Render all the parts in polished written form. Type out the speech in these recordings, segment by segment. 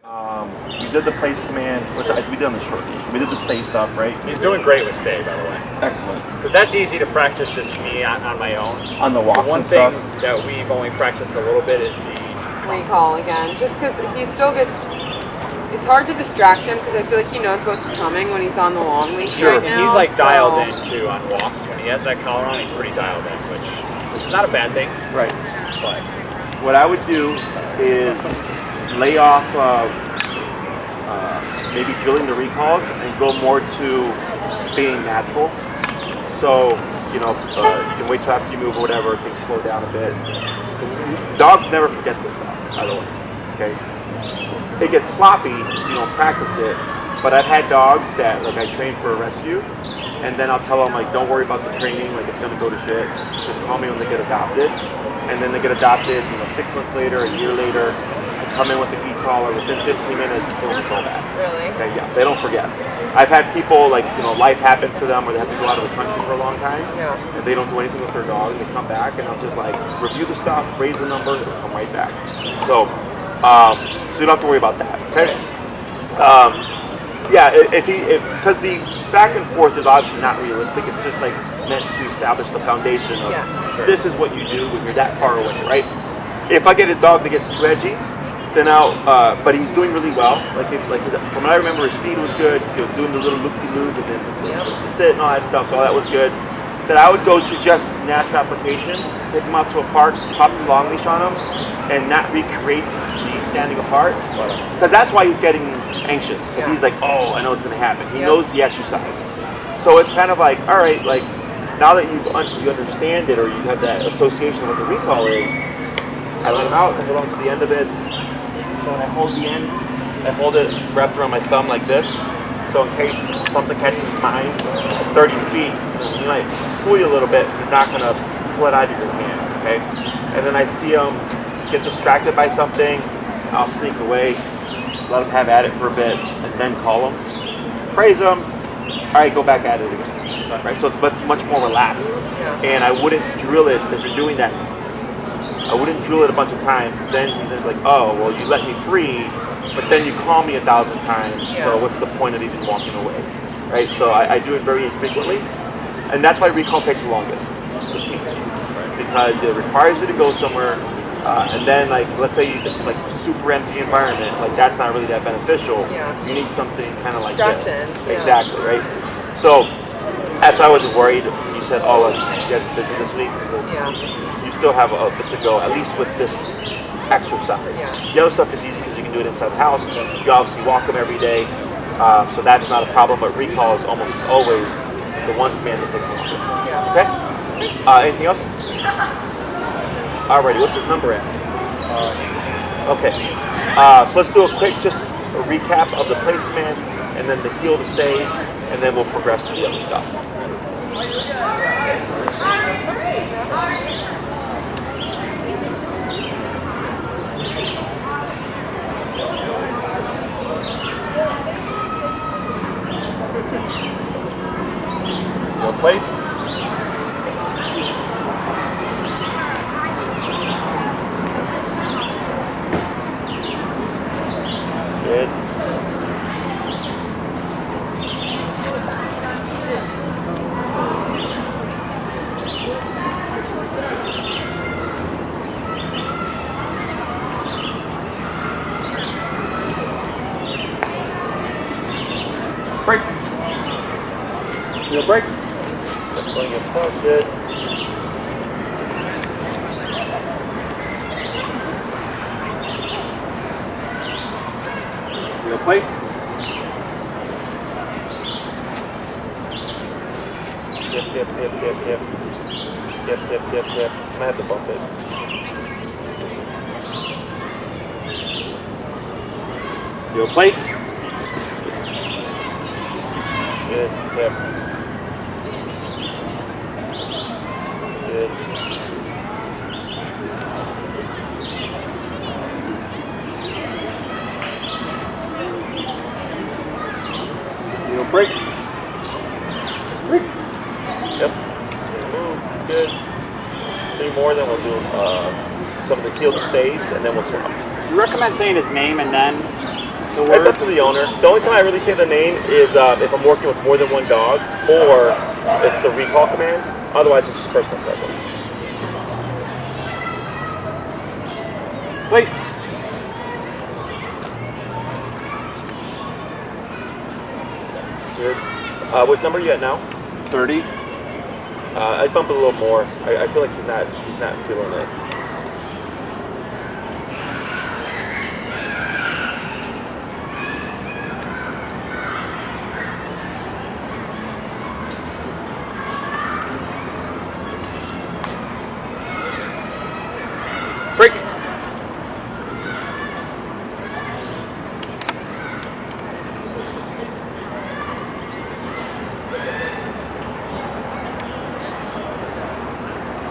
We did the place command, which we did on the short leash. We did the stay stuff, right? He's doing great with stay, by the way. Excellent. Because that's easy to practice just me on my own. On the walk. One thing that we've only practiced a little bit is the recall again. Just because he still gets, it's hard to distract him because I feel like he knows what's coming when he's on the long leash right now. He's like dialed in too on walks. When he has that collar on, he's pretty dialed in, which is not a bad thing. Right. But what I would do is lay off maybe drilling the recalls and go more to being natural. So, you know, you can wait till after you move or whatever, things slow down a bit. Dogs never forget this stuff, by the way, okay? It gets sloppy if you don't practice it, but I've had dogs that, like, I train for a rescue, and then I'll tell them, like, don't worry about the training, like, it's gonna go to shit, just call me when they get adopted. And then they get adopted, you know, 6 months later, a year later, come in with the e-collar, within 15 minutes, boom, it's all back. Really? Okay, yeah, they don't forget. I've had people, like, you know, life happens to them where they have to go out of the country for a long time. Yeah. And they don't do anything with their dog, they come back, and I'll just, like, review the stuff, raise the number, and come right back. So, so you don't have to worry about that, okay? Yeah, because the back and forth is obviously not realistic, it's just, like, meant to establish the foundation of this is what you do when you're that far away, right? If I get a dog that gets too edgy, then but he's doing really well. From what I remember, his speed was good. He was doing the little loop-de-loop and then the sit and all that stuff, so all that was good. Then I would go to just natural application, take him out to a park, pop the long leash on him, and not recreate the standing apart. Because that's why he's getting anxious, because he's like, oh, I know it's going to happen. He knows the exercise. So it's kind of like, all right, like, now that you understand it or you have that association with what the recall is, I let him out, I hold on to the end of it. So when I hold the end, I hold it wrapped around my thumb like this. So in case something catches his mind at 30 feet, he might pull you a little bit, he's not going to pull it out of your hand, okay? And then I see him get distracted by something, I'll sneak away, let him have at it for a bit, and then call him, praise him, all right, go back at it again. Right, so it's much more relaxed. And I wouldn't drill it if you're doing that. I wouldn't drill it a bunch of times, because then he's like, oh, well, you let me free, but then you call me 1,000 times, so what's the point of even walking away, right? So I do it very infrequently, and that's why recall takes the longest to teach, because it requires you to go somewhere, and then, like, let's say it's like a super empty environment, like that's not really that beneficial. You need something kind of like Distractions, this. Exactly, right? So that's why I wasn't worried. You said, oh, you get busy this week, you still have a bit to go, at least with this exercise. The other stuff is easy because you can do it inside the house. You obviously walk them every day, so that's not a problem, but recall is almost always the one command that takes the longest. Okay? Anything else? Alrighty, what's his number at? 18. Okay. So let's do a quick just a recap of the place command, and then the heel to stays, and then we'll progress to the other stuff. Your place. Good. Break. Heel break. Just going to pause it. Heel place. Yep. I have to bump it. Heel place. Good. Yep. Good. Heel break. Break. Yep. Move. Good. 3 more, then we'll do some of the heel stays, and then we'll swap. You recommend saying his name and then the word? It's up to the owner. The only time I really say the name is if I'm working with more than one dog, or it's the recall command. Otherwise, it's just personal preference. Place. Good. What number are you at now? 30. I'd bump it a little more. I feel like he's not feeling it. Break.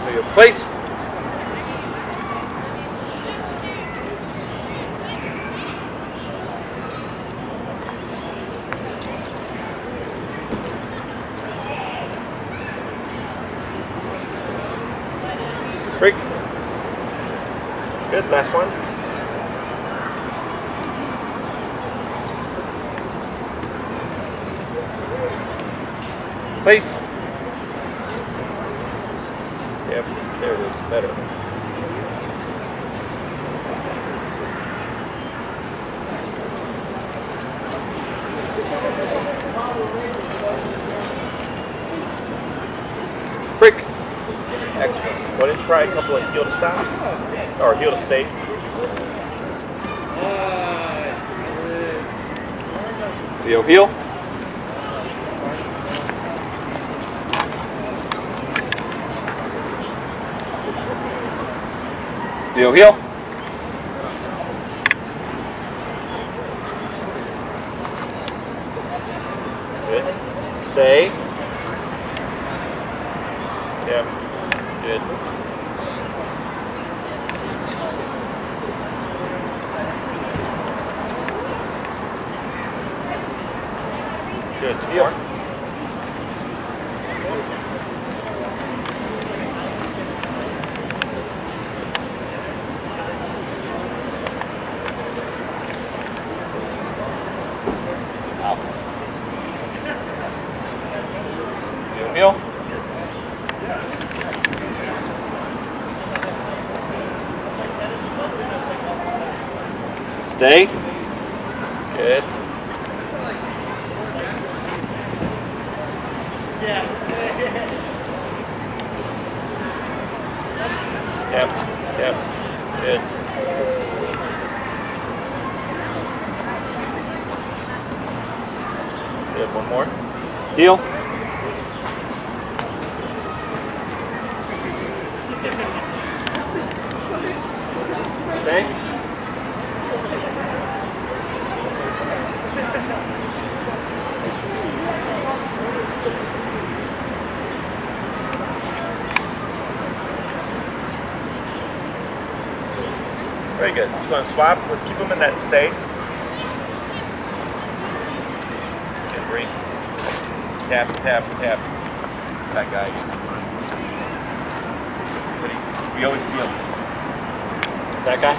There you go. Place. Break. Good. Last one. Place. Yep. There it is. Better. Break. Excellent. Why don't you try a couple of heel to stops or heel to stays? Theo heel. Theo heel. Good. Stay. Yep. Good. Good. Two more. Theo heel. Stay. Good. Yep. Yep. Good. Good. One more. Heel. Okay. Very good. Let's go and swap. Let's keep them in that state. Good. Breathe. Tap, tap, tap. That guy. We always see him. That guy?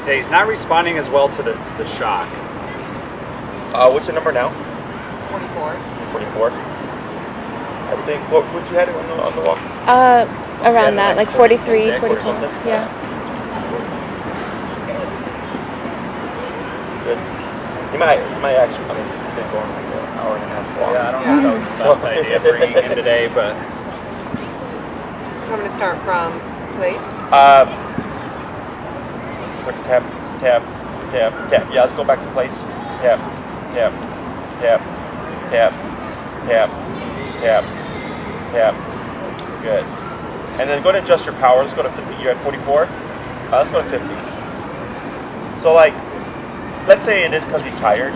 Yeah, he's not responding as well to the shock. What's your number now? 44. 44. I think. What would you had it on the walk? Around that, like 43, 46 or 44. something? Yeah. Good. You might actually. I mean, you've been going like an hour and a half long. Yeah, I don't know if that was the best idea bringing him today, but I'm going to start from place. Tap, tap, tap, tap. Yeah, let's go back to place. Tap, tap, tap, tap, tap, tap, tap. Good. And then go ahead and adjust your power. Let's go to 50. You're at 44. Let's go to 50. So like, let's say it is because he's tired.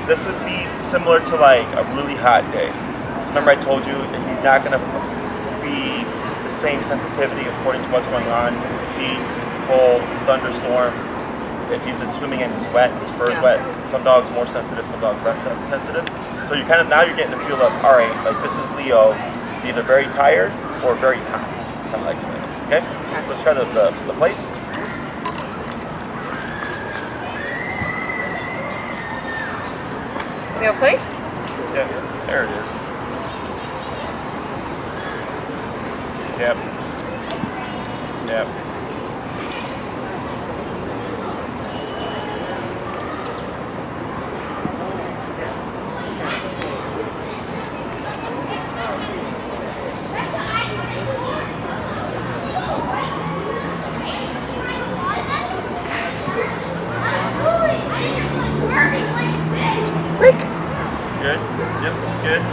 This would be similar to like a really hot day. Remember I told you he's not going to be the same sensitivity according to what's going on. Heat, cold, thunderstorm. If he's been swimming and he's wet, his fur is wet. Some dogs more sensitive, some dogs less sensitive. So you kind of now you're getting the feel of, all right, like this is Leo, either very tired or very hot. Something like that. Okay? Let's try the place. Leo, place. Yeah, there it is. Yep. Yep. Break. Good. Yep. Good.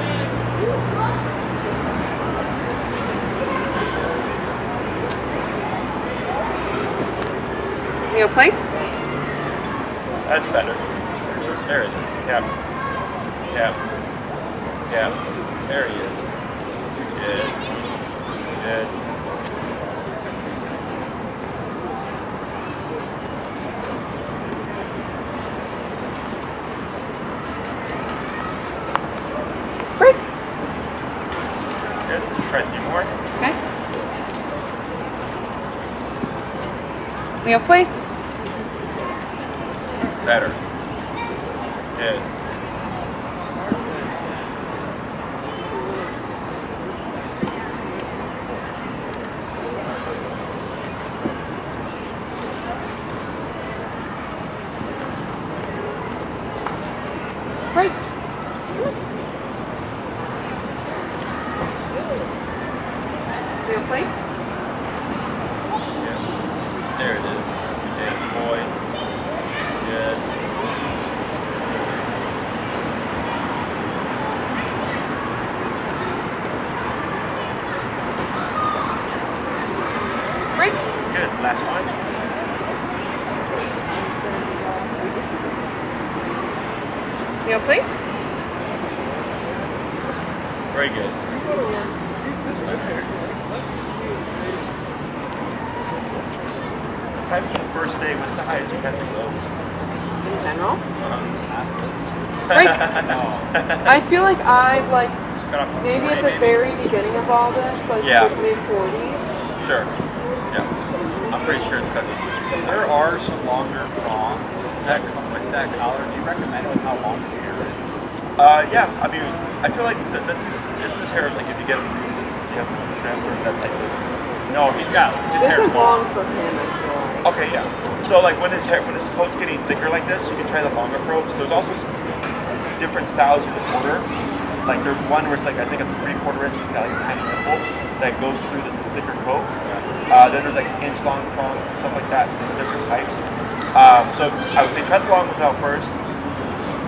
Leo, place. That's better. There it is. Yep. Yep. Yep. There he is. Good. Good. Break. Good. Let's try 2 more. Okay. Leo, place. Better. Good. Break. Leo, place. Yeah. There it is. Good boy. Good. Break. Good. Last one. Leo, place. Very good. Type of the first day, what's the highest you had to go? In general. Break. I feel like I've like maybe at the very beginning of all this, like Yeah. mid-40s. Sure. Yeah. I'm pretty sure it's because it's just. There are some longer prongs that come with that collar. Do you recommend it with how long this hair is? Yeah. I mean, I feel like isn't this hair like if you get him, you have him trimmed, or is that like this? No, his This hair's is long for him, I feel like. Okay, yeah. So like when his coat's getting thicker like this, you can try the longer probes. There's also some different styles you can order. Like there's one where it's like I think a 3/4 inch. It's got like a tiny nipple that goes through the thicker coat. Then there's like inch-long prongs and stuff like that. So there's different types. So I would say try the long ones out first.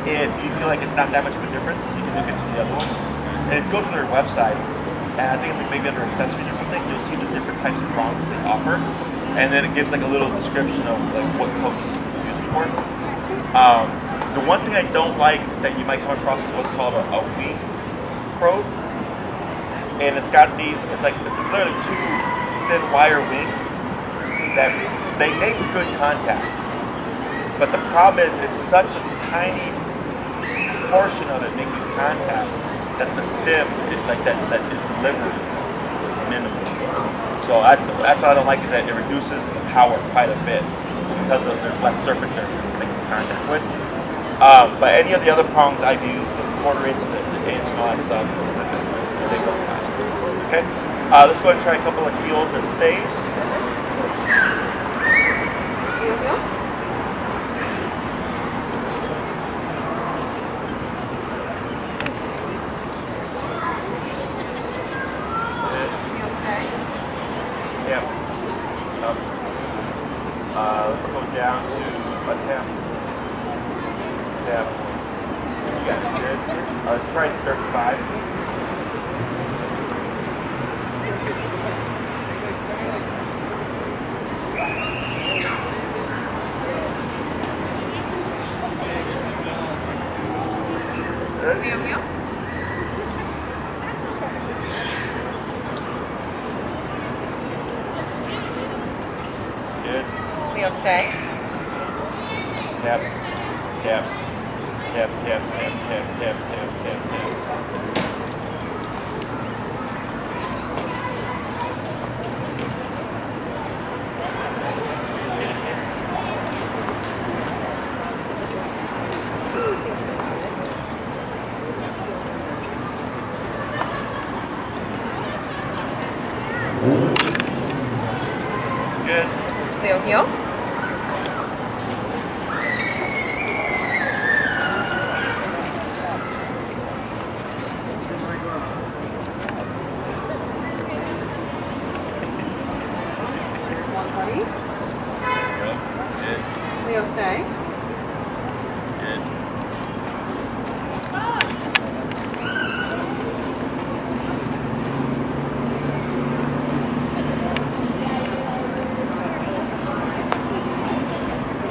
If you feel like it's not that much of a difference, you can look into the other ones. And if you go to their website, and I think it's like maybe under accessories or something, you'll see the different types of prongs that they offer. And then it gives like a little description of like what coats to use it for. The one thing I don't like that you might come across is what's called a wing probe. And it's got these, it's literally 2 thin wire wings that they make good contact. But the problem is it's such a tiny portion of it making contact that the stem that is delivered is minimal. So that's what I don't like, is that it reduces the power quite a bit because there's less surface area it's making contact with. But any of the other prongs I've used, the 1/4 inch, the inch, and all that stuff, they work fine. Okay, let's go ahead and try a couple of heel to stays. Heel, heel. Heel, stay. Yeah. Let's go down to butt tap. Yeah. You got it. Good. Let's try 35. Heel, heel. Good. Leo, stay. Tap. Tap. Tap, tap, tap, tap, tap, tap, tap, tap. Good. Leo, heel. One buddy. Good. Leo, stay. Good.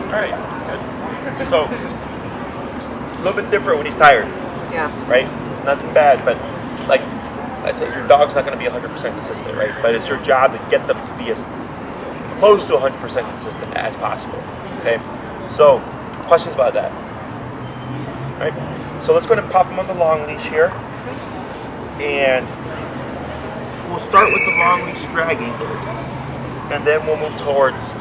All right, good. So, a little bit different when he's tired, Yeah. right? It's nothing bad, but like I said, your dog's not going to be 100% consistent, right? But it's your job to get them to be as close to 100% consistent as possible, okay? So, questions about that? Right? So let's go ahead and pop him on the long leash here. And we'll start with the long leash dragging. And then we'll move towards,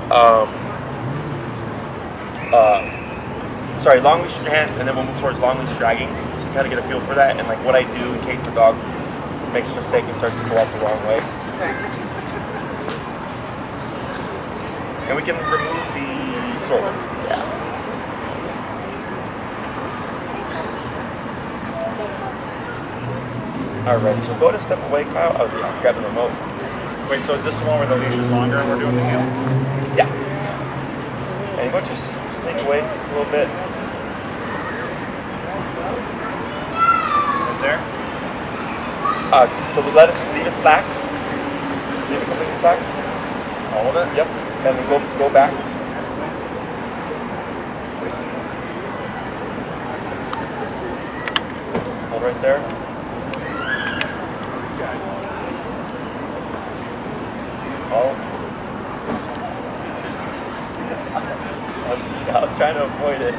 long leash in your hand, and then we'll move towards long leash dragging. So kind of get a feel for that, and like what I do in case the dog makes a mistake and starts to pull out the wrong way. Okay. And we can remove the shoulder. Yeah. All right, so go ahead and step away, Kyle. Oh, yeah, grab the remote. Wait, so is this the one where the leash is longer and we're doing the heel? Yeah. And you go just sneak away a little bit. Right there? So let us leave it slack. Leave it completely slack. All of it? Yep. And then go back. Hold right there. Oh. I was trying to avoid it.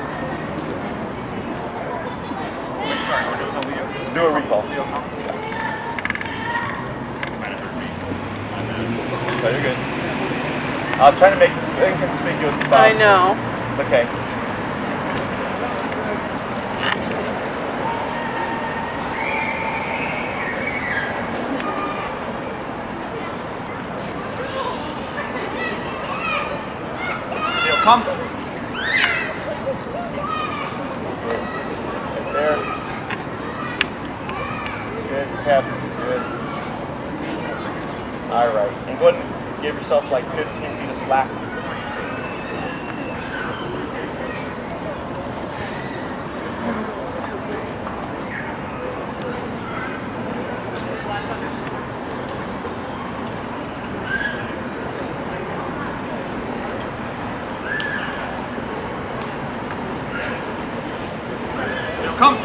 Wait, sorry, we're doing the Leo? Do a recall. Leo, come. No, you're good. I was trying to make this inconspicuous as possible. I know. It's okay. Leo, come. Right there. Good. Tap. Good. All right. And go ahead and give yourself like 15 feet of slack. Leo, come.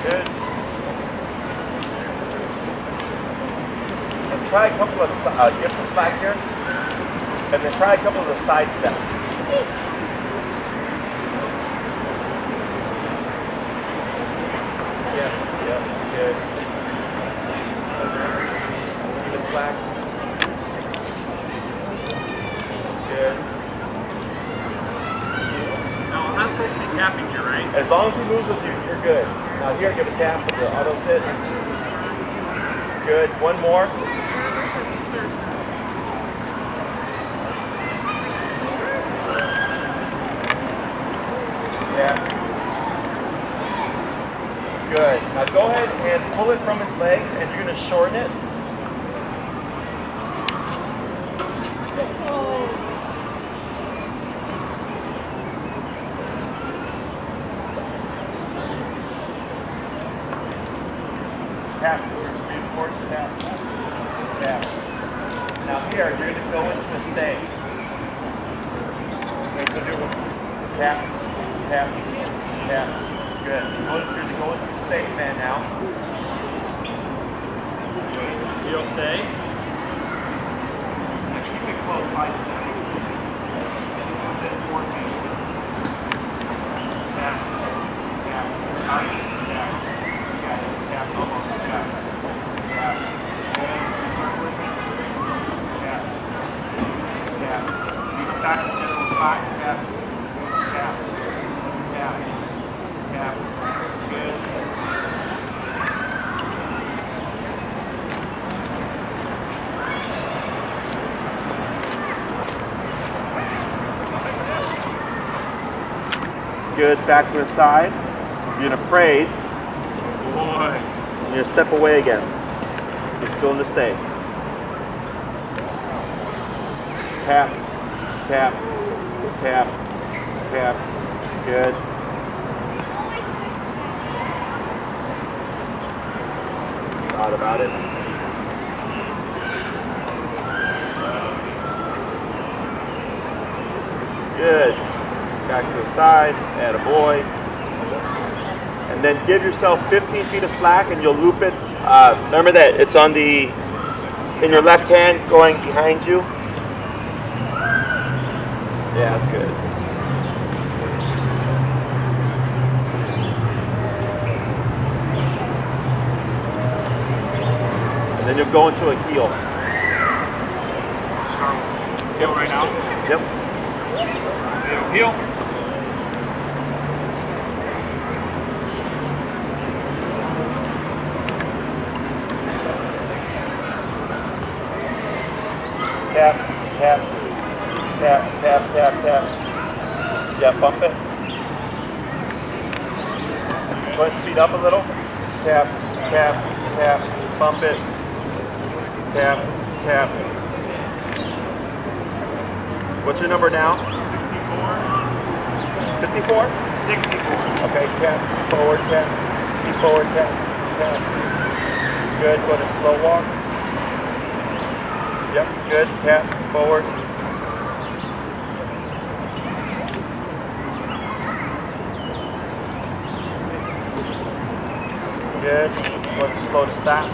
Good. And try a couple of, give some slack here. And then try a couple of the side steps. Yeah, good. Even slack. Good. No, I'm not supposed to be tapping here, right? As long as he moves with you, you're good. Now here, give a tap with the auto sit. Good. One more. Yeah. Good. Now go ahead and pull it from his legs, and you're going to shorten it. Tap. Reinforce tap. Tap. Now here, you're going to go into the stay. Okay, so do tap, tap, tap. Good. You're going to go into the stay man now. Leo, stay. Keep it close by. Then 4 feet. Tap, tap, out, tap. Got it. Tap, almost. Tap. Tap. Good. Circle with me. Tap. Tap. Keep it back in the general spot. Tap. Tap. Tap. Tap. Good. Good, back to the side. You're gonna praise. Boy. You're gonna step away again. You're still in the stay. Tap, tap, tap, tap. Good. Thought about it. Good. Back to the side, attaboy. And then give yourself 15 feet of slack and you'll loop it. Remember that it's on the, in your left hand going behind you. Yeah, that's good. And then you'll go into a heel. Start heel right now. Yep. Heel. Tap, tap, tap, tap, tap, tap. Yeah, bump it. Want to speed up a little? Tap, tap, tap, bump it. Tap, tap. What's your number now? 54? 64. Okay, tap, forward, tap, keep forward, tap, tap. Good, go to slow walk. Yep, good, tap, forward. Good, go to slow to stop.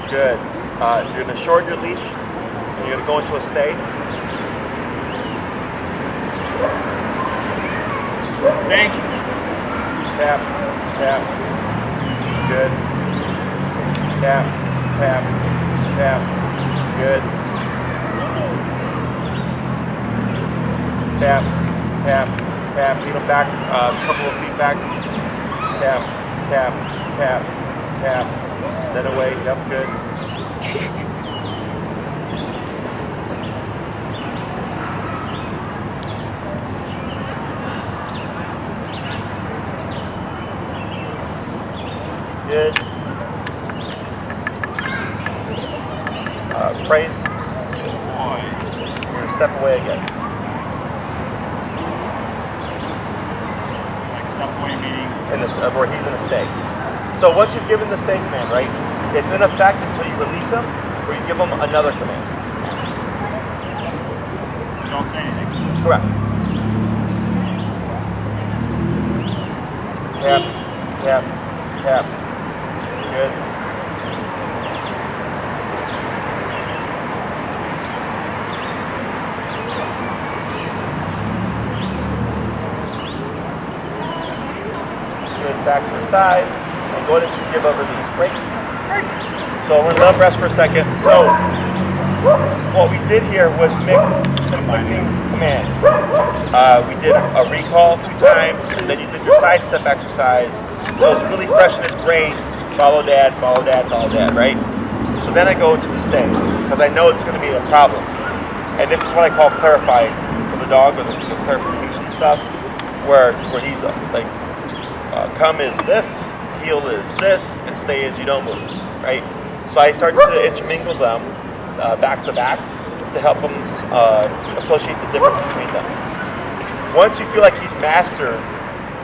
Good. You're going to shorten your leash and you're going to go into a stay. Stay. Tap, tap. Good. Tap, tap, tap. Good. Tap, tap, tap. Feet them back, a couple of feet back. Tap, tap, tap, tap. Then away. Yep, good. Good. Praise. We're going to step away again. Like step away meaning? Where he's in a stay. So once you've given the stay command, right, it's in effect until you release him or you give him another command. You don't say anything. Correct. Tap, tap, tap. Good. Good, back to the side, and go ahead and just give a release. Break. So I'm going to let rest for a second. So what we did here was mix conflicting commands. We did a recall 2 times, and then you did your sidestep exercise. So it's really fresh in his brain. Follow dad, follow dad, follow dad, right? So then I go into the stay, because I know it's going to be a problem. And this is what I call clarifying for the dog, or the clarification stuff, where he's like, come is this, heel is this, and stay is you don't move, right? So I start to intermingle them back to back to help him associate the difference between them. Once you feel like he's mastered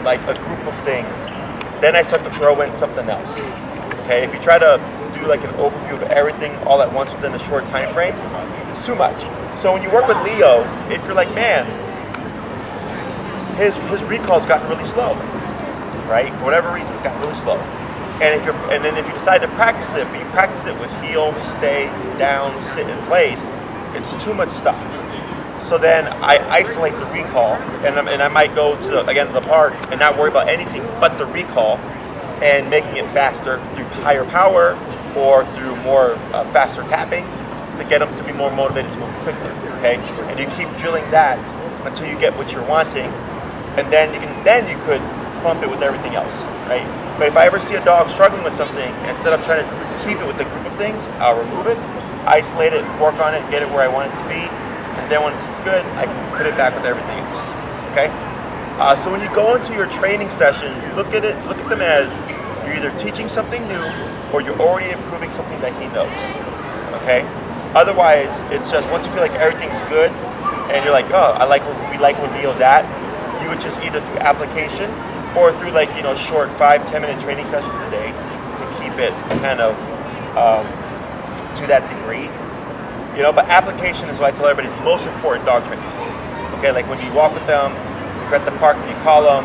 like a group of things, then I start to throw in something else. Okay, if you try to do like an overview of everything all at once within a short time frame, it's too much. So when you work with Leo, if you're like, man, his recall's gotten really slow, right? For whatever reason, it's gotten really slow. And then if you decide to practice it, but you practice it with heel, stay, down, sit in place, it's too much stuff. So then I isolate the recall, and I might go to the park and not worry about anything but the recall, and making it faster through higher power or through more faster tapping to get them to be more motivated to move quickly. Okay, and you keep drilling that until you get what you're wanting, and then you could clump it with everything else, right? But if I ever see a dog struggling with something, instead of trying to keep it with a group of things, I'll remove it, isolate it, work on it, get it where I want it to be, and then once it's good, I can put it back with everything else. Okay. So when you go into your training sessions, look at them as you're either teaching something new or you're already improving something that he knows. Okay. Otherwise, it's just once you feel like everything's good, and you're like, oh, we like where Leo's at. You would just either through application or through like short 5-10 minute training sessions a day to keep it kind of to that degree. But application is what I tell everybody is the most important dog training. Okay, like when you walk with them, if you're at the park and you call them,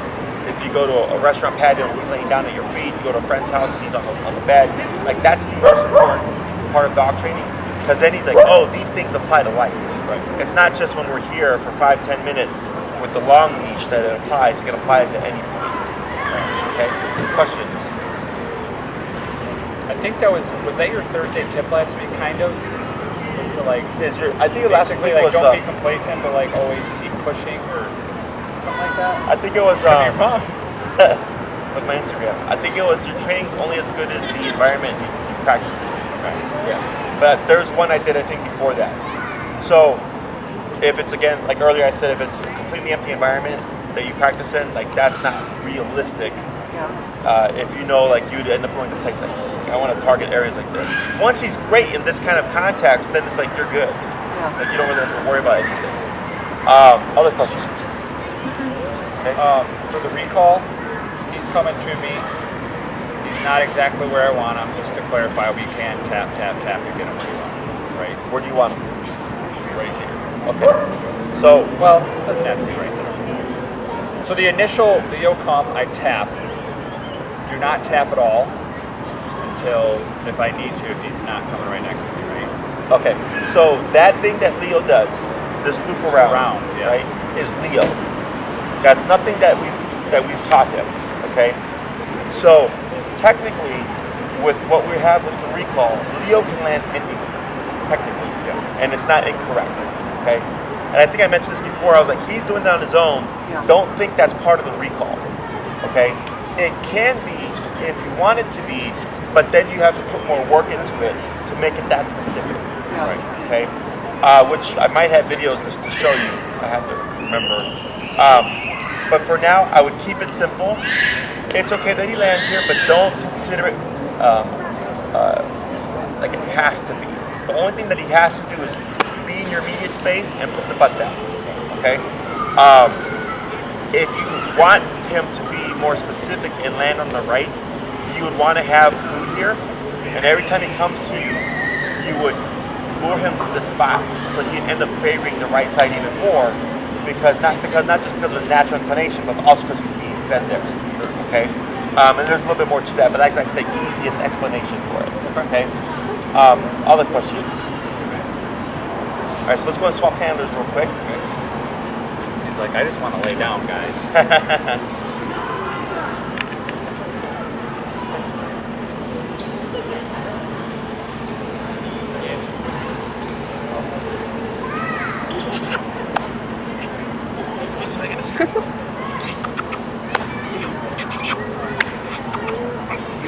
if you go to a restaurant patio and he's laying down at your feet, you go to a friend's house and he's on the bed, like that's the most important part of dog training, because then he's like, oh, these things apply to life. Right. It's not just when we're here for 5-10 minutes with the long leash that it applies, it applies at any point. Okay, questions? I think was that your Thursday tip last week, kind of? Just to like, I think last week like, was don't be complacent, but like always keep pushing or something like that. I think it was. Could be wrong. Look my Instagram. I think it was your training's only as good as the environment you practice in. Okay. Yeah, but there's one I did I think before that. So if it's again like earlier I said, if it's a completely empty environment that you practice in, like that's not realistic. If like you'd end up going to a place like this. Like I want to target areas like this. Once he's great in this kind of context, then it's like you're good. Yeah. Like you don't really have to worry about anything. Other questions? Okay. For the recall, he's coming to me. He's not exactly where I want him. Just to clarify, we can tap to get him where you want him. Right? Where do you want him? Right here. Okay. So well, it doesn't have to be right there. So the initial Leo comp, I tap. Do not tap at all until if I need to, if he's not coming right next to me, right? Okay, so that thing that Leo does, this loop around yeah. right, is Leo. That's nothing that we've taught him. Okay, so technically, with what we have with the recall, Leo can land anywhere, technically, and it's not incorrect. Okay, and I think I mentioned this before. I was like, he's doing that on his own. Yeah. Don't think that's part of the recall. Okay. It can be if you want it to be, but then you have to put more work into it to make it that specific. Yeah. Right. Okay. Which I might have videos to show you. I have to remember. But for now, I would keep it simple. It's okay that he lands here, but don't consider it like it has to be. The only thing that he has to do is be in your immediate space and put the butt down. Okay. If you want him to be more specific and land on the right, you would want to have food here, and every time he comes to you, you would lure him to the spot, so he'd end up favoring the right side even more, not just because of his natural inclination, but also because he's being fed there. Okay, and there's a little bit more to that, but that's like the easiest explanation for it. Okay, other questions? All right, so let's go and swap handlers real quick. He's like, I just want to lay down, guys.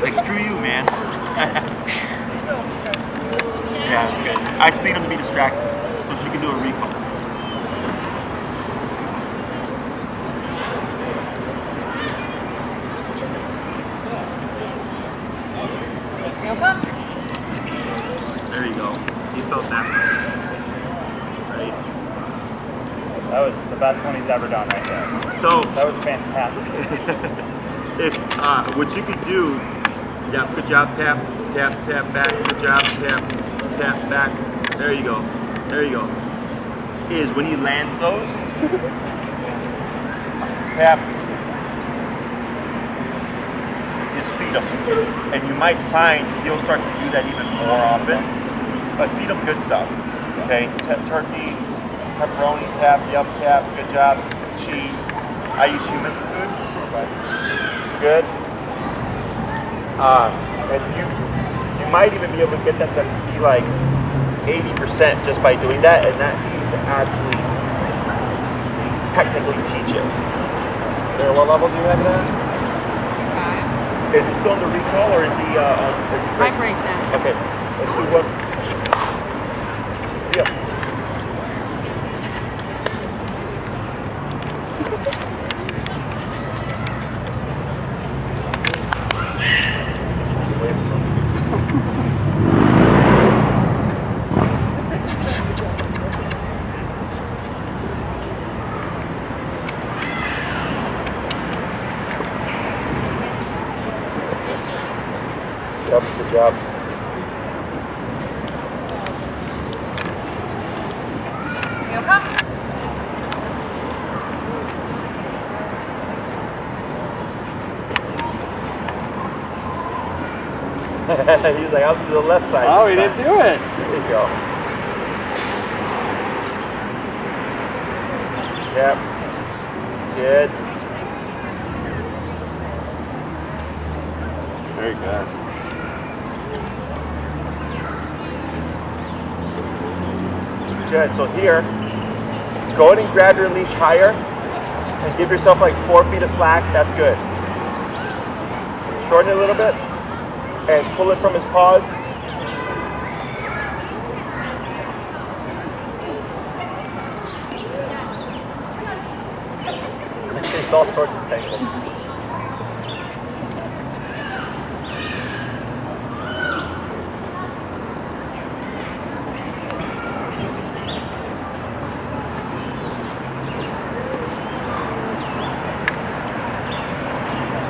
Like, screw you, man. Yeah, that's good. I just need him to be distracted so she can do a recall. There you go. He felt that. Right? That was the best one he's ever done right there. So that was fantastic. If what you could do, yeah, good job, tap, tap, tap back, good job, tap, tap back. There you go. There you go. Is when he lands those, tap, is feed him. And you might find he'll start to do that even more often. But feed him good stuff. Okay, turkey, pepperoni, tap, yup, tap, good job, cheese. I use human food. Good. And you might even be able to get that to be like 80% just by doing that, and that means to actually technically teach it. What level do you have that? 5. Is he still in the recall, or is he My breakdown. Okay, let's do one. Yeah. Yep, good job. You okay? He's like, I'll do the left side. Oh, he didn't do it. There you go. Yep. Good. Very good. Good. So here, go ahead and grab your leash higher and give yourself like 4 feet of slack. That's good. Shorten it a little bit and pull it from his paws. It's all sorts of tangles.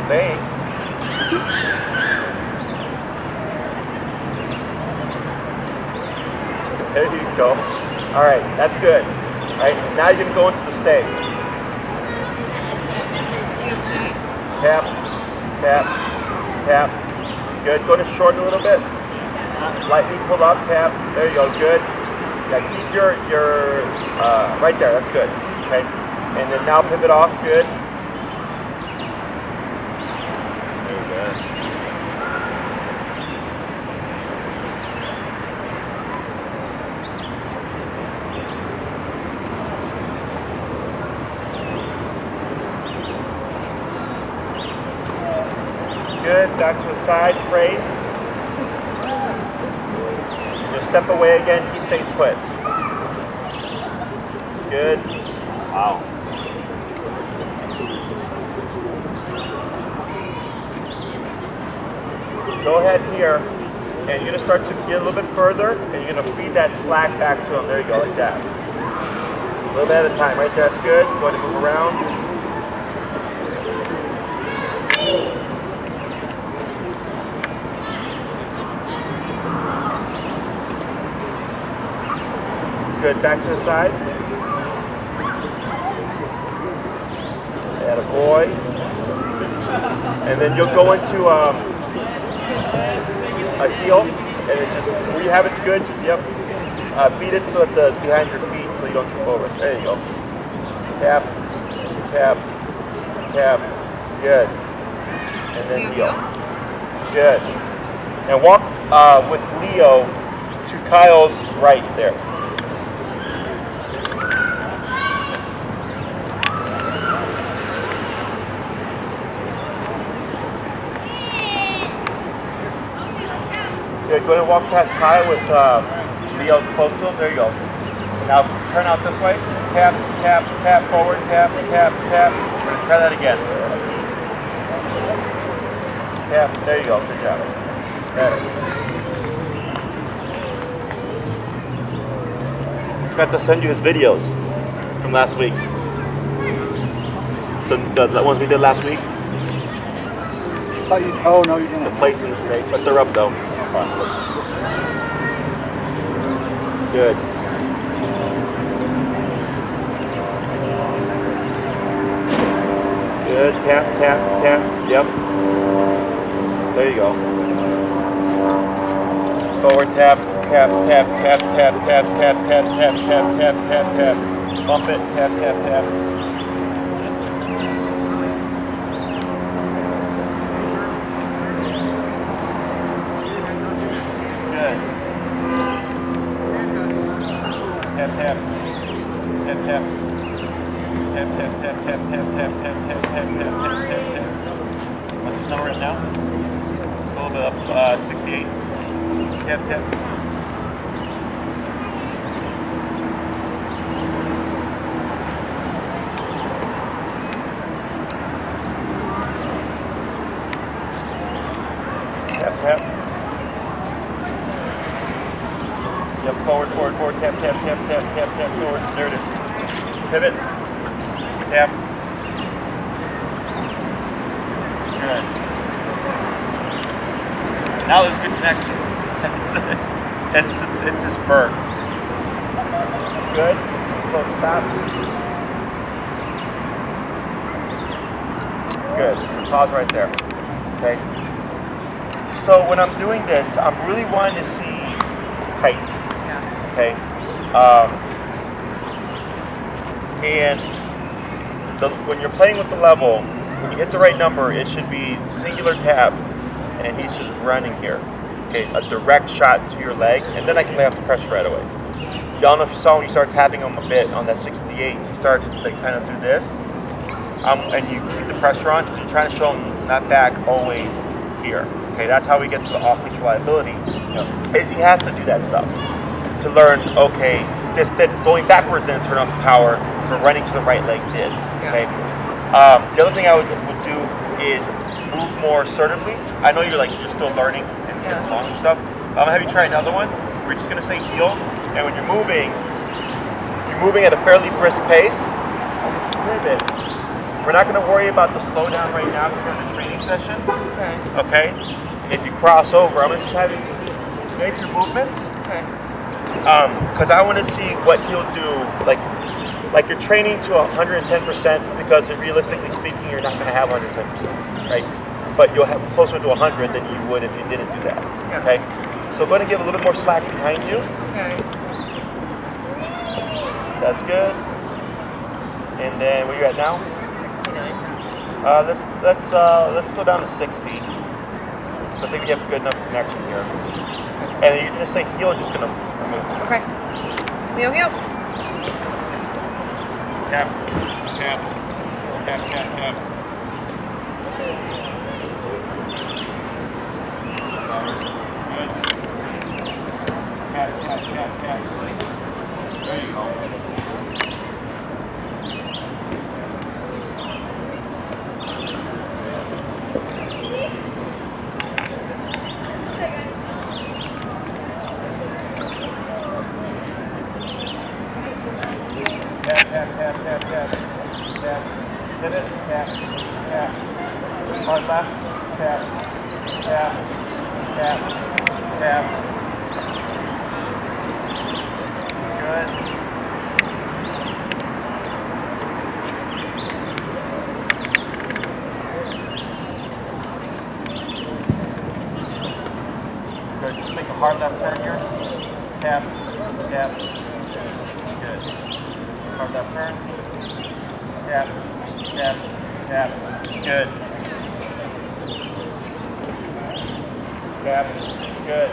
Stay. There you go. All right, that's good. All right, now you're gonna go into the stay. Tap, tap, tap. Good. Go to shorten a little bit. Lightly pull up, tap. There you go. Good. Yeah, keep your right there. That's good. Okay. And then now pivot off. Good. Very good. Good, back to a side, praise. Just step away again, he stays put. Good. Wow. Go ahead here, and you're gonna start to get a little bit further, and you're gonna feed that slack back to him. There you go, like that. A little bit at a time, right there, that's good. Go ahead and move around. Good, back to the side. Attaboy. And then you'll go into a heel, and it just, where you have it's good, just, yep. Feed it so that it's behind your feet so you don't trip over. There you go. Tap, tap, tap. Good. And then heel. Good. And walk with Leo to Kyle's right there. Good. Go ahead and walk past Kyle with Leo close to him. There you go. Now turn out this way. Tap, tap, tap forward. Tap, tap, tap. We're going to try that again. Tap. There you go. Good job. Got it. Forgot to send you his videos from last week. The ones we did last week. Oh, no, you didn't. The place in the state, but they're up though. Good. Good. Tap, tap, tap. Yep. There you go. Forward tap, tap, tap, tap, tap, tap, tap, tap, tap, tap, tap, tap, tap. Bump it, tap, tap, tap. Good. Tap, tap. Tap, tap. Tap, tap, tap, tap, tap, tap, tap, tap, tap, tap, tap, tap, tap. What's the number right now? A little bit up, 68. Tap, tap. Tap, tap. Yep, forward, forward, forward, tap, tap, tap, tap, tap, tap, forward. There it is. Pivot. Tap. Good. Now there's good connection. It's his fur. Good. Slow fast. Good. Pause right there. Okay. So when I'm doing this, I'm really wanting to see height. Yeah. Okay. And when you're playing with the level, when you hit the right number, it should be singular tap, and he's just running here. Okay, a direct shot to your leg, and then I can lay off the pressure right away. Y'all know if you saw when you started tapping him a bit on that 68, he started to like kind of do this, and you keep the pressure on because you're trying to show him that back always here. Okay, that's how we get to the off-leash reliability. Is he has to do that stuff to learn. Okay, this then going backwards didn't turn off the power, but running to the right leg did. Okay. The other thing I would do is move more assertively. I know you're still learning and getting along and stuff. I'm gonna have you try another one. We're just gonna say heel, and when you're moving at a fairly brisk pace. Pivot. We're not gonna worry about the slowdown right now because we're in a training session. Okay. Okay. If you cross over, I'm gonna just have you make your movements. Okay. Because I want to see what he'll do. Like you're training to 110% because realistically speaking, you're not going to have 110%, right? But you'll have closer to 100 than you would if you didn't do that. Yes. Okay. So I'm going to give a little bit more slack behind you. Okay. That's good. And then where you at now? 69. Let's go down to 60. So I think we have a good enough connection here. And then you just say heel, just going to remove. Okay. Heel, heel. Tap, tap, tap, tap, tap. Good. Tap, tap, tap, tap. There you go. Tap, tap, tap, tap, tap, tap. Finish, tap, tap. Hard left, tap, tap, tap, tap. Good. Good. Just make a hard left turn here. Tap, tap. Good. Hard left turn. Tap, tap, tap. Good. Tap. Good.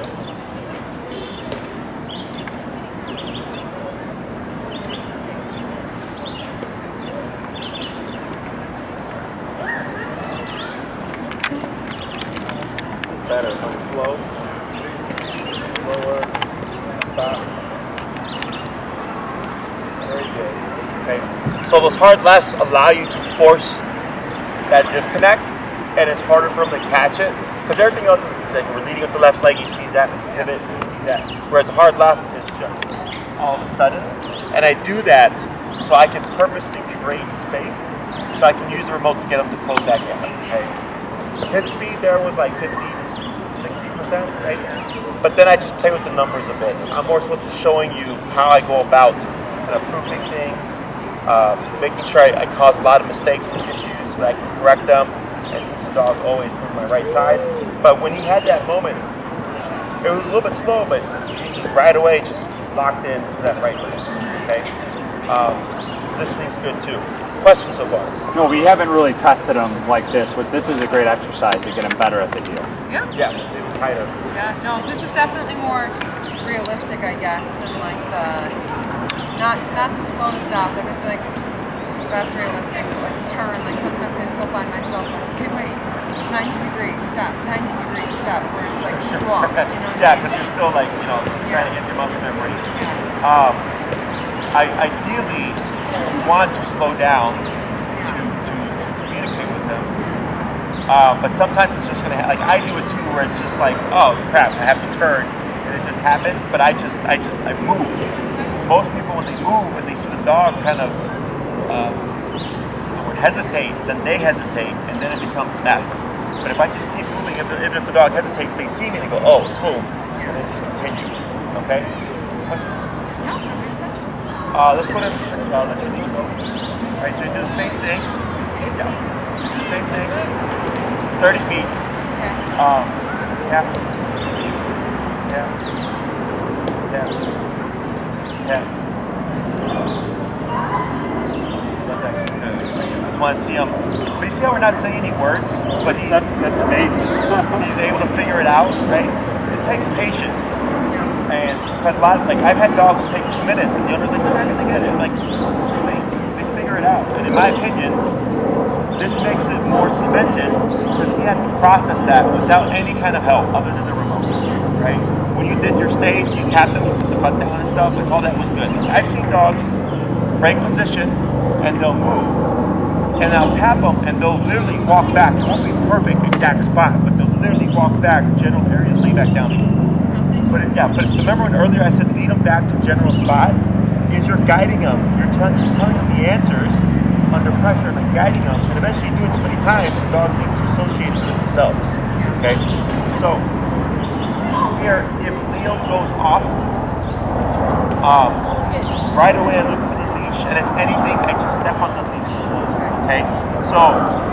Better. Slow. Lower. Stop. Very good. Okay. So those hard lefts allow you to force that disconnect, and it's harder for him to catch it because everything else is like we're leading with the left leg. He sees that, pivot, he sees that. Whereas a hard left is just all of a sudden, and I do that so I can purposely create space, so I can use the remote to get him to close that gap. Okay. His speed there was like 50 to 60%, right? But then I just play with the numbers a bit. I'm more so just showing you how I go about kind of proofing things, making sure I cause a lot of mistakes and issues so that I can correct them and teach the dog always move my right side. But when he had that moment, it was a little bit slow, but he just right away just locked in to that right leg. Okay, positioning's good too. Questions so far? No, we haven't really tested them like this. But this is a great exercise to get them better at the heel. Yeah. Yeah, it was tighter. Yeah. No, this is definitely more realistic, I guess, than like the not the slow to stop. Like I feel like that's realistic. But like the turn, like sometimes I still find myself like, okay, wait, 90 degrees, stop, 90 degrees, stop. Where it's like just walk. You know? Yeah, because you're still like trying to get your muscle memory. Yeah. Ideally, you want to slow down to communicate with them. But sometimes it's just gonna like I do it too, where it's just like, oh crap, I have to turn, and it just happens. But I move. Most people when they move and they see the dog kind of what's the word, hesitate, then they hesitate, and then it becomes a mess. But if I just keep moving. Even if the dog hesitates, they see me and they go, oh, boom, and then just continue. Okay? Questions? No, that makes sense. Let's go to let your leash go. All right, so you do the same thing. Yeah. Do the same thing. It's 30 feet. Okay. Yeah. Yeah. Yeah. Yeah. I just want to see him. But you see how we're not saying any words, but That's amazing. he's able to figure it out, right? It takes patience. Yeah. And because a lot, like I've had dogs take 2 minutes, and the owner's like, they're not gonna get it. I'm like, just too late. They figure it out. And in my opinion, this makes it more cemented because he had to process that without any kind of help other than the remote, right? When you did your stays and you tapped them with the butt down and stuff, like all that was good. I've seen dogs break position and they'll move, and I'll tap them and they'll literally walk back. It won't be perfect exact spot, but they'll literally walk back general area and lay back down again. But but remember when earlier I said lead them back to general spot? Is you're guiding them, you're telling them the answers under pressure, like guiding them, and eventually you do it so many times, the dog gets associated with themselves. Okay? So here, if Leo goes off, right away I look for the leash, and if anything, I just step on the leash. Okay? So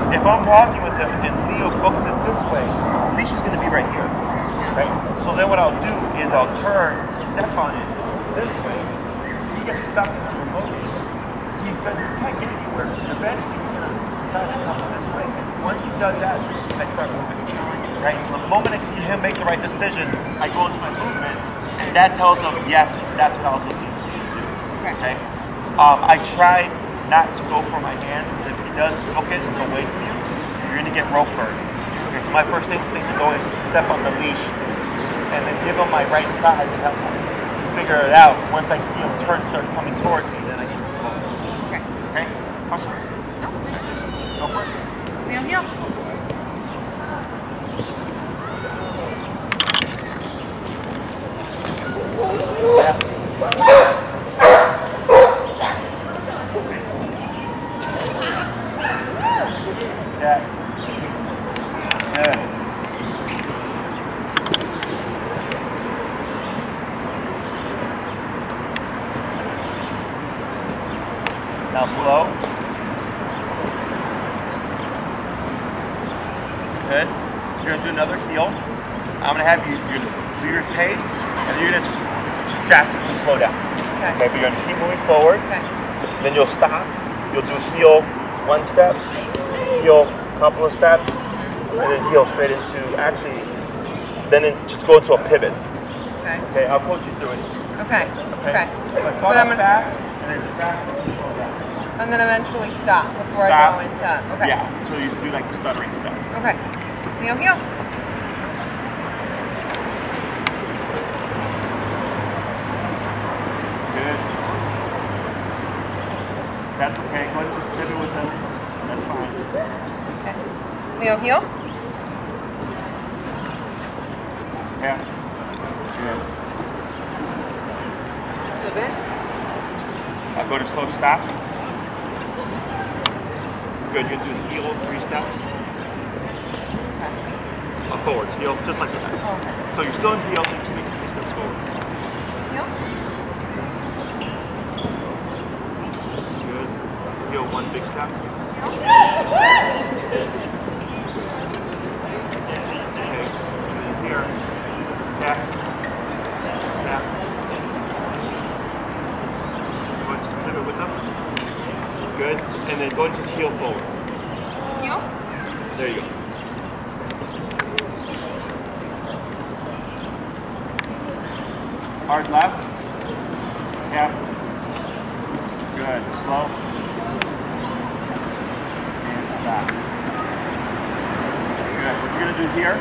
if I'm walking with him and Leo books it this way, the leash is going to be right here. Right? So then what I'll do is I'll turn, step on it this way. He gets stuck in the remote. He can't get anywhere. And eventually he's going to decide to come this way. Once he does that, I start moving. Right? So the moment I see him make the right decision, I go into my movement, and that tells him, yes, that's what I was looking for you to do. Okay? I try not to go for my hands, because if he does book it away from you, you're going to get rope burn. Okay, so my first instinct is always step on the leash and then give him my right side to help him figure it out. Once I see him turn, start coming towards me, then I get to go. Okay. Okay? Questions? No, makes sense. Go for it. Leo, heel. Yeah. Good. Now slow. Good. You're gonna do another heel. I'm gonna have you do your pace, and you're gonna just drastically slow down. Okay. Okay, but you're gonna keep moving forward. Okay. Then you'll stop. You'll do heel one step, heel couple of steps, and then heel straight into just go into a pivot. Okay. Okay, I'll coach you through it. Okay. Okay. So I start off fast, and then drastically slow down. And then eventually stop before Stop. I go into. Okay. Yeah, until you do like the stuttering steps. Okay. Leo, heel. Good. That's okay. Go ahead and just pivot with them. That's fine. Okay. Leo, heel. Yeah. Good. Pivot. I'll go to slow stop. Good. You're going to do heel 3 steps. Okay. Forwards. Heel, just like that. Okay. So you're still in heel, so you're just making 3 steps forward. Heel. Good. Heel 1 big step. Okay. And then here. Tap. Tap. Go and just pivot with them. Good. And then go and just heel forward. Heel. There you go. Hard left. Tap. Good. Slow. And stop. Good. What you're going to do here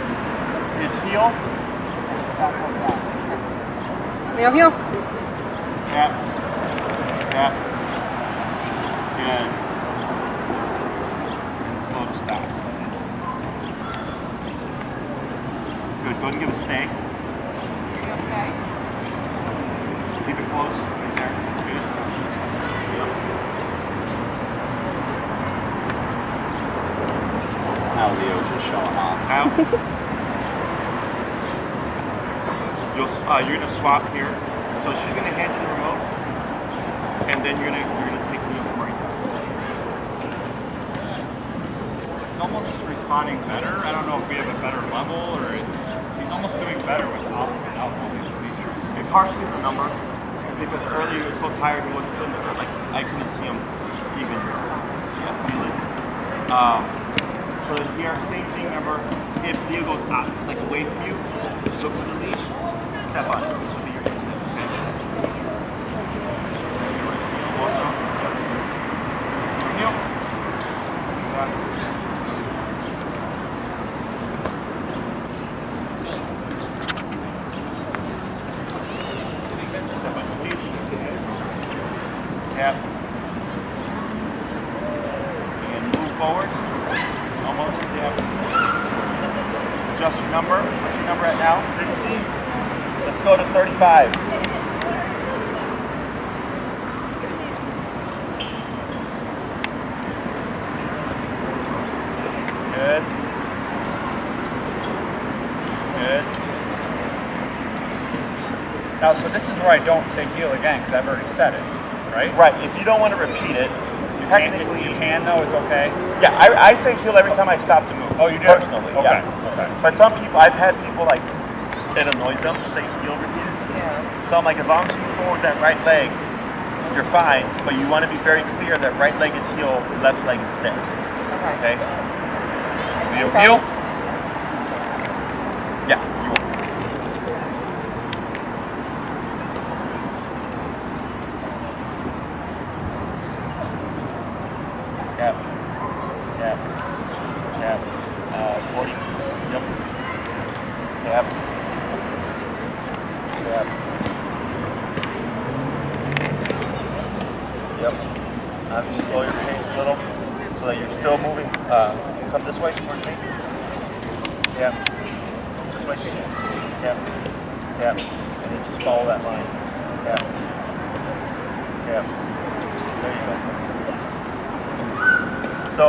is heel. And stop like that. Leo, heel. Tap. Tap. Good. And slow to stop. Good. Go ahead and give a stay. Leo, stay. Keep it close. Right there. That's good. Yep. Now Leo's just showing off. Now, you're gonna swap here. So she's gonna hand you the remote, and then you're gonna take Leo from right here. He's almost responding better. I don't know if we have a better level or he's almost doing better without holding the leash. And partially the number, because earlier he was so tired he wasn't feeling it. Like I couldn't see him even feel it. So then here, same thing. Remember, if Leo goes out, like away from you, look for the leash, step on it. This will be your instinct. Okay. Leo. Step on the leash. Tap. And move forward. Almost. Tap. Adjust your number. What's your number at now? 60. Let's go to 35. Good. Good. Now, so this is where I don't say heel again because I've already said it, right? Right. If you don't want to repeat it, technically you can though. It's okay. Yeah, I say heel every time I stop to move. Oh, you do? Personally, Okay. yeah. Okay. But some people, I've had people like, it annoys them to say heel repeatedly. Yeah. So I'm like, as long as you move forward that right leg, you're fine. But you want to be very clear that right leg is heel, left leg is stay. Okay. Okay? Heel, heel. Yeah. You will. Tap. Tap. Tap. 40. Yep. Tap. Tap. Yep. Just slow your pace a little so that you're still moving. Come this way towards me. Yep. This way. Yep. Yep. And then just follow that line. Yep. Yep. There you go. So,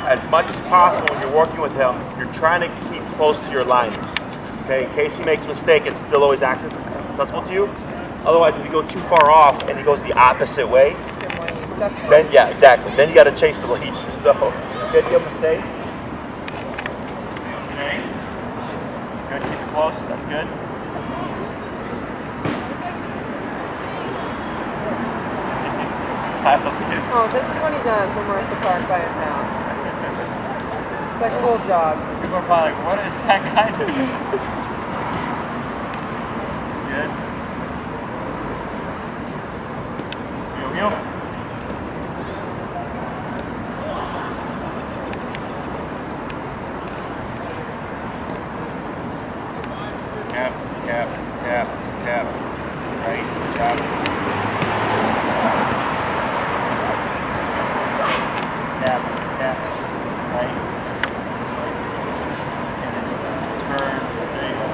as much as possible when you're working with him, you're trying to keep close to your line. Okay, in case he makes a mistake, it still always acts as sensible to you. Otherwise, if you go too far off and he goes the opposite way, then yeah, exactly. Then you got to chase the leash. So, get him to stay. Stay. Good. Keep it close. That's good. Kyle's good. Oh, this is what he does when we're at the park by his house. It's like a little jog. People are probably like, what is that guy doing? Good. Heel, heel. Tap, tap, tap, tap. Right, tap. Tap, tap. Right. This way. And then turn. There you go.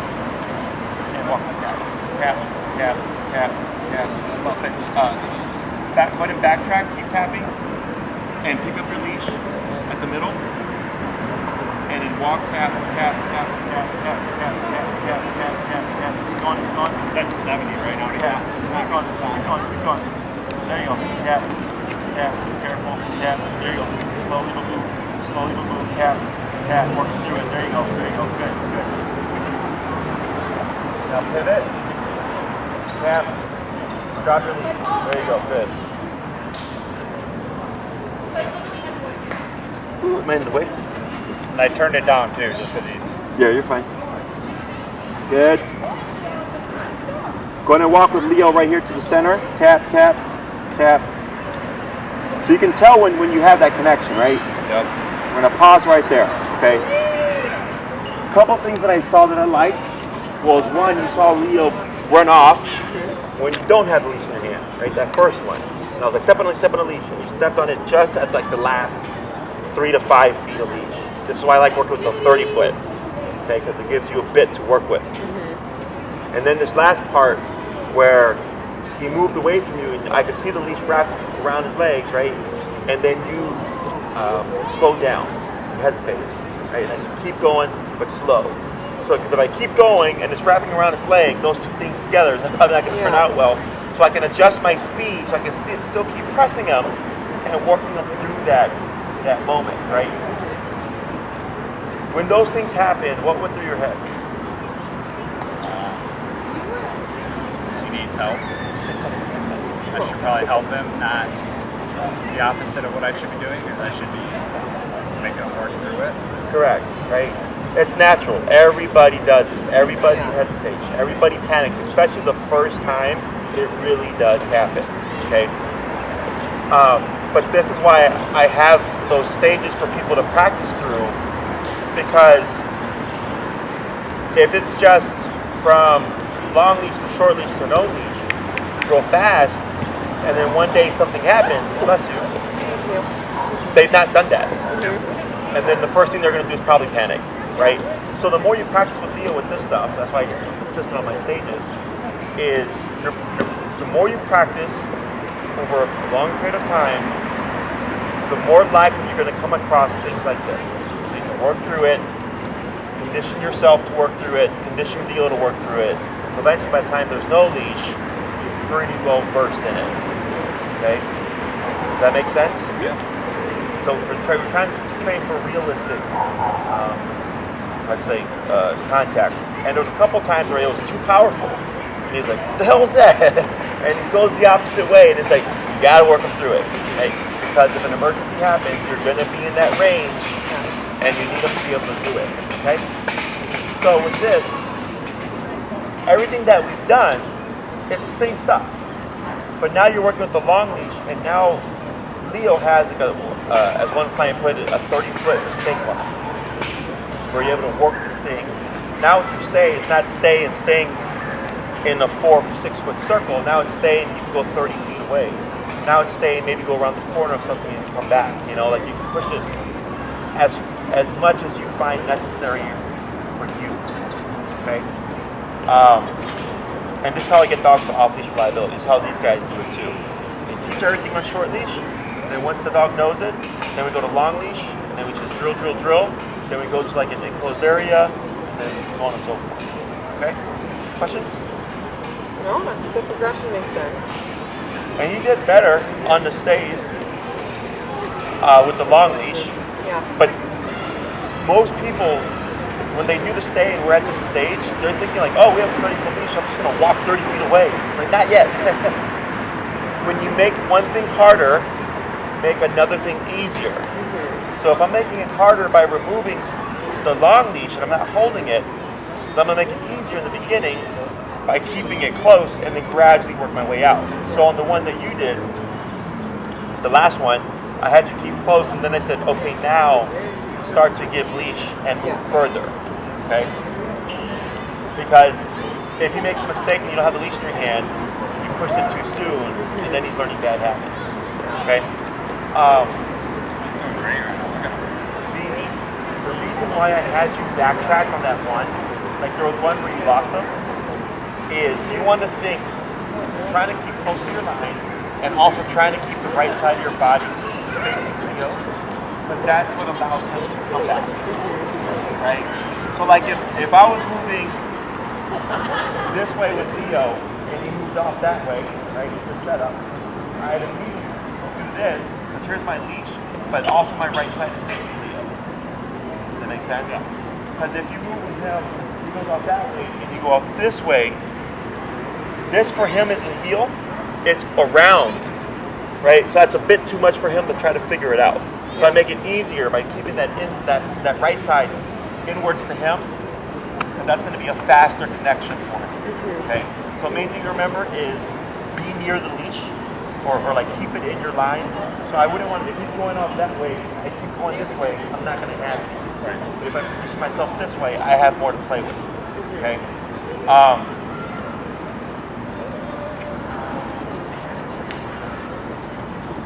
And walk like that. Tap, tap, tap, tap. Well, go ahead and backtrack. Keep tapping. And pick up your leash at the middle. And then walk, tap, tap, tap, tap, tap, tap, tap, tap, tap, tap, tap. Keep going, keep going. It's at 70 right now. Tap. Keep going, keep going, keep going. There you go. Tap, tap. Careful. Tap. There you go. Slowly but move. Slowly but move. Tap, tap. Working through it. There you go. There you go. Good, good. Now pivot. Tap. Drop your leash. There you go. Good. Ooh, am I in the way? And I turned it down too, just because he's. Yeah, you're fine. Good. Going to walk with Leo right here to the center. Tap, tap, tap. So you can tell when you have that connection, right? Yep. We're going to pause right there, okay? A couple things that I saw that I liked was one, you saw Leo run off when you don't have a leash in your hand, right? That first one. And I was like, step on a leash. And you stepped on it just at like the last 3 to 5 feet of leash. This is why I like working with the 30 foot, okay? Because it gives you a bit to work with. And then this last part where he moved away from you, and I could see the leash wrap around his legs, right? And then you slowed down. hesitated, right? And I said, keep going, but slow. So, because if I keep going and it's wrapping around its leg, those two things together is probably not going to turn out well. So I can adjust my speed, so I can still keep pressing them and working them through that moment, right? When those things happen, what went through your head? He needs help. I should probably help him, not the opposite of what I should be doing, because I should be making him work through it. Correct, right? It's natural. Everybody does it. Everybody hesitates. Everybody panics, especially the first time. It really does happen, okay? But this is why I have those stages for people to practice through, because if it's just from long leash to short leash to no leash, real fast, and then one day something happens, bless you, they've not done that. And then the first thing they're going to do is probably panic, right? So the more you practice with Leo with this stuff, that's why I get consistent on my stages, is the more you practice over a long period of time, the more likely you're going to come across things like this. So you can work through it, condition yourself to work through it, condition Leo to work through it. So eventually by the time there's no leash, you're pretty well versed in it. Okay? Does that make sense? Yeah. So we're trying to train for realistic, context. And there was a couple times where it was too powerful. And he's like, what the hell was that? And he goes the opposite way, and it's like, you gotta work him through it. Right? Because if an emergency happens, you're gonna be in that range, and you need them to be able to do it. Okay? So with this, everything that we've done, it's the same stuff. But now you're working with the long leash, and now Leo has, like as one client put it, a 30-foot snake line, where you're able to work through things. Now with your stay, it's not staying in a 4 or 6 foot circle. Now it's staying, you can go 30 feet away. Now it's staying, maybe go around the corner of something and come back. You know, like you can push it as much as you find necessary for you. Okay? And this is how I get dogs to off-leash reliability. This is how these guys do it too. They teach everything on short leash, and then once the dog knows it, then we go to long leash, and then we just drill. Then we go to like an enclosed area, and then so on and so forth. Okay? Questions? No, the progression makes sense. And he did better on the stays with the long leash. Yeah. But most people, when they do the stay and we're at this stage, they're thinking like, oh, we have a 30-foot leash, I'm just going to walk 30 feet away. Like, not yet. When you make one thing harder, make another thing easier. So if I'm making it harder by removing the long leash and I'm not holding it, then I'm going to make it easier in the beginning by keeping it close and then gradually work my way out. So on the one that you did, the last one, I had you keep close, and then I said, okay, now start to give leash and move further, okay? Because if he makes a mistake and you don't have the leash in your hand, you pushed it too soon, and then he's learning bad habits, okay? The reason why I had you backtrack on that one, like there was one where you lost him, is you want to think, trying to keep close to your line, and also trying to keep the right side of your body facing Leo, but that's what allows him to come back, right? So like if I was moving this way with Leo, and he moved off that way, right, with the setup, I'd immediately do this, because here's my leash, but also my right side is facing Leo. Does that make sense? Yeah. Because if you move with him, he goes off that way, and you go off this way, this for him isn't heel, it's around, right? So that's a bit too much for him to try to figure it out. So I make it easier by keeping that right side inwards to him, because that's going to be a faster connection for him. Okay. So main thing to remember is be near the leash, or like keep it in your line. So I wouldn't want, if he's going off that way, I keep going this way, I'm not going to have it. Right. But if I position myself this way, I have more to play with. Okay.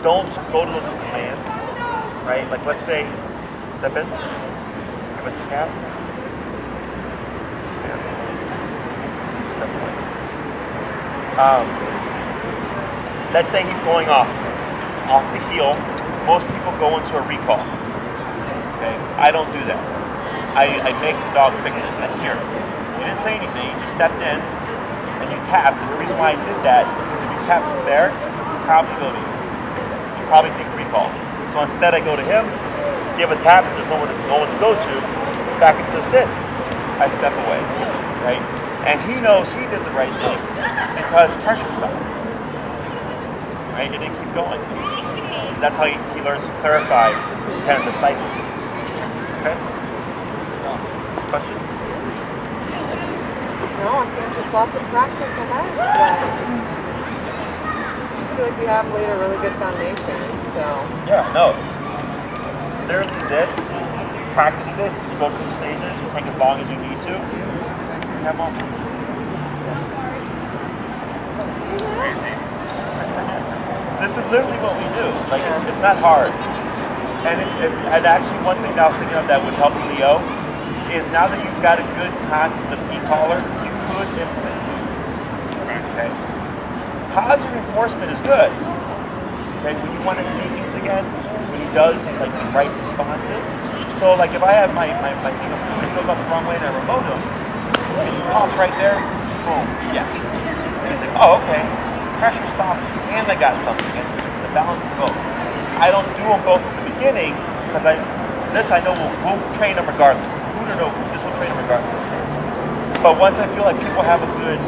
Don't go to a command, right? Like let's say, step in, give it the cap, step away. Let's say he's going off the heel. Most people go into a recall. Okay, I don't do that. I make the dog fix it. And here, you didn't say anything. You just stepped in and you tapped. And the reason why I did that is because if you tap from there, you probably go to you. You probably think recall. So instead, I go to him, give a tap. There's no one to go to. Back into a sit. I step away, right? And he knows he did the right thing because pressure stopped. Right? It didn't keep going. That's how he learns to clarify, kind of decipher things. Okay? Question? No, I think just lots of practice ahead. But I feel like we have laid a really good foundation, so. Yeah, no. Literally this, practice this, you go through the stages, you take as long as you need to. You have all. Crazy. This is literally what we do. Like, it's not hard. And actually one thing that I was thinking of that would help Leo is now that you've got a good concept of e-collar, you could implement it. Okay? Positive reinforcement is good. Okay, when you want to see things again, when he does like the right responses. So like if I have my thing of food goes up the wrong way and I remote him, and he pops right there, boom, yes. And he's like, oh, okay, pressure stopped, and I got something. It's the balance of both. I don't do them both at the beginning because I know we'll train them regardless. Food or no food, this will train them regardless. But once I feel like people have a good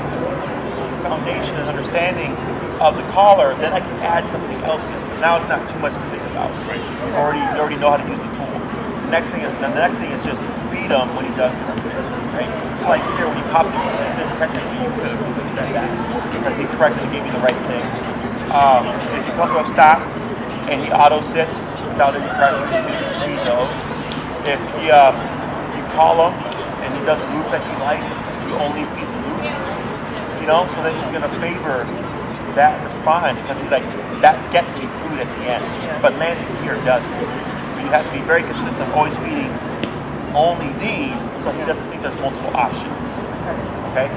foundation and understanding of the collar, then I can add something else in. Now it's not too much to think about. Right? You already know how to use the tool. The next thing is just feed him when he does it. Right? So like here, when you pop the sit, technically you could have done that because he correctly gave you the right thing. If you come to a stop and he auto sits without any pressure, you can feed those. If you call him and he does a loop that you like, you only feed the loops. You know, so then he's gonna favor that response because he's like, that gets me food at the end. But landing here doesn't. So you have to be very consistent, always feeding only these so he doesn't think there's multiple options. Okay?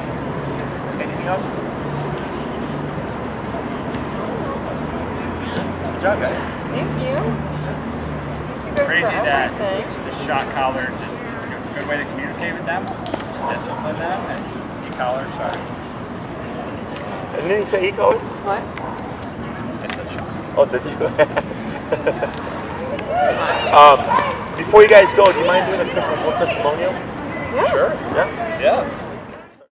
Anything else? Good job, guys. Thank you. It's crazy that the shot collar it's a good way to communicate with them, to discipline them, and e-collar, sorry. And then he say e-collar? What? I said shot. Oh, did you? Before you guys go, do you mind doing a quick little testimonial? Yeah. Sure. Yeah? Yeah.